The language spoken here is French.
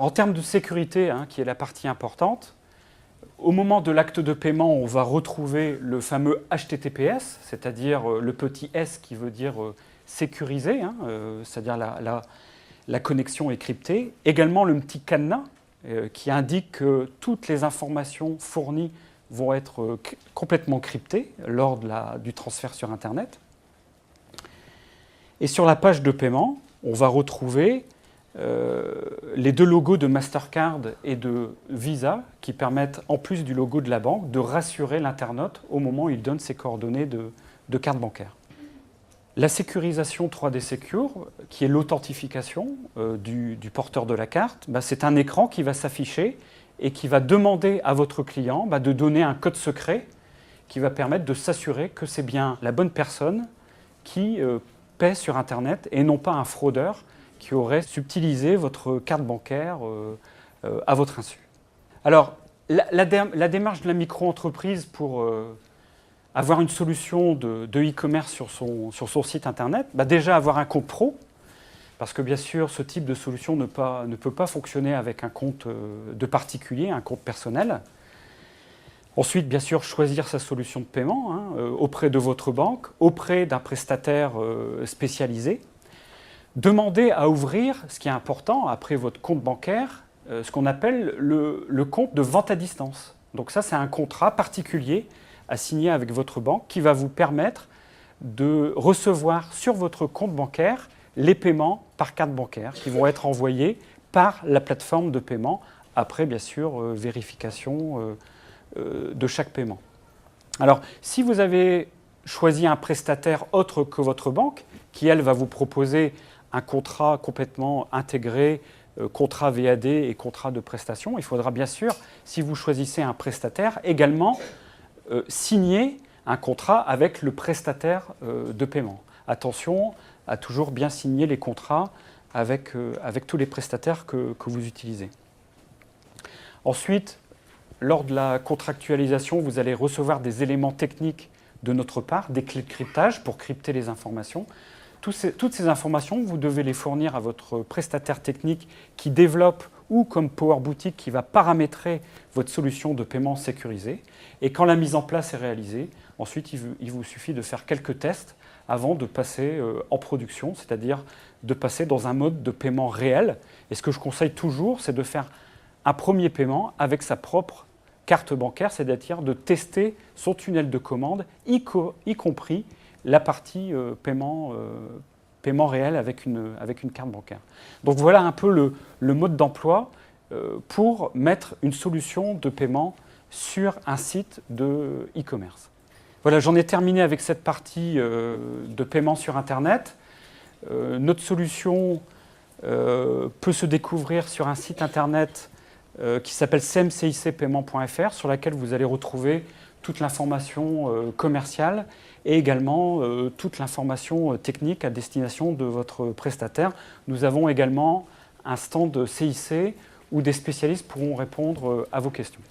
En termes de sécurité, qui est la partie importante, au moment de l'acte de paiement, on va retrouver le fameux HTTPS, c'est-à-dire le petit S qui veut dire sécurisé, c'est-à-dire la connexion est cryptée. Également le petit cadenas qui indique que toutes les informations fournies vont être complètement cryptées lors du transfert sur Internet. Et sur la page de paiement, on va retrouver les deux logos de Mastercard et de Visa qui permettent, en plus du logo de la banque, de rassurer l'internaute au moment où il donne ses coordonnées de carte bancaire. La sécurisation 3D Secure, qui est l'authentification du porteur de la carte, c'est un écran qui va s'afficher et qui va demander à votre client de donner un code secret qui va permettre de s'assurer que c'est bien la bonne personne qui paie sur Internet et non pas un fraudeur qui aurait subtilisé votre carte bancaire à votre insu. Alors, la démarche de la micro-entreprise pour avoir une solution de e-commerce sur son site Internet, déjà avoir un compte pro, parce que bien sûr, ce type de solution ne peut pas fonctionner avec un compte de particulier, un compte personnel. Ensuite, bien sûr, choisir sa solution de paiement auprès de votre banque, auprès d'un prestataire spécialisé. Demandez à ouvrir, ce qui est important, après votre compte bancaire, ce qu'on appelle le compte de vente à distance. Donc ça, c'est un contrat particulier à signer avec votre banque qui va vous permettre de recevoir sur votre compte bancaire les paiements par carte bancaire qui vont être envoyés par la plateforme de paiement, après, bien sûr, vérification de chaque paiement. Alors, si vous avez choisi un prestataire autre que votre banque, qui, elle, va vous proposer un contrat complètement intégré, contrat VAD et contrat de prestation, il faudra bien sûr, si vous choisissez un prestataire, également signer un contrat avec le prestataire de paiement. Attention à toujours bien signer les contrats avec tous les prestataires que vous utilisez. Ensuite, lors de la contractualisation, vous allez recevoir des éléments techniques de notre part, des clés de cryptage pour crypter les informations. Toutes ces informations, vous devez les fournir à votre prestataire technique qui développe ou comme Power Boutique qui va paramétrer votre solution de paiement sécurisée. Et quand la mise en place est réalisée, ensuite il vous suffit de faire quelques tests avant de passer en production, c'est-à-dire de passer dans un mode de paiement réel. Et ce que je conseille toujours, c'est de faire un premier paiement avec sa propre carte bancaire, c'est-à-dire de tester son tunnel de commande, y compris la partie paiement réel avec une carte bancaire. Donc voilà un peu le mode d'emploi pour mettre une solution de paiement sur un site de e-commerce. Voilà, j'en ai terminé avec cette partie de paiement sur Internet. Notre solution peut se découvrir sur un site Internet qui s'appelle cmcicpaiement.fr, sur laquelle vous allez retrouver toute l'information commerciale et également toute l'information technique à destination de votre prestataire. Nous avons également un stand CIC où des spécialistes pourront répondre à vos questions.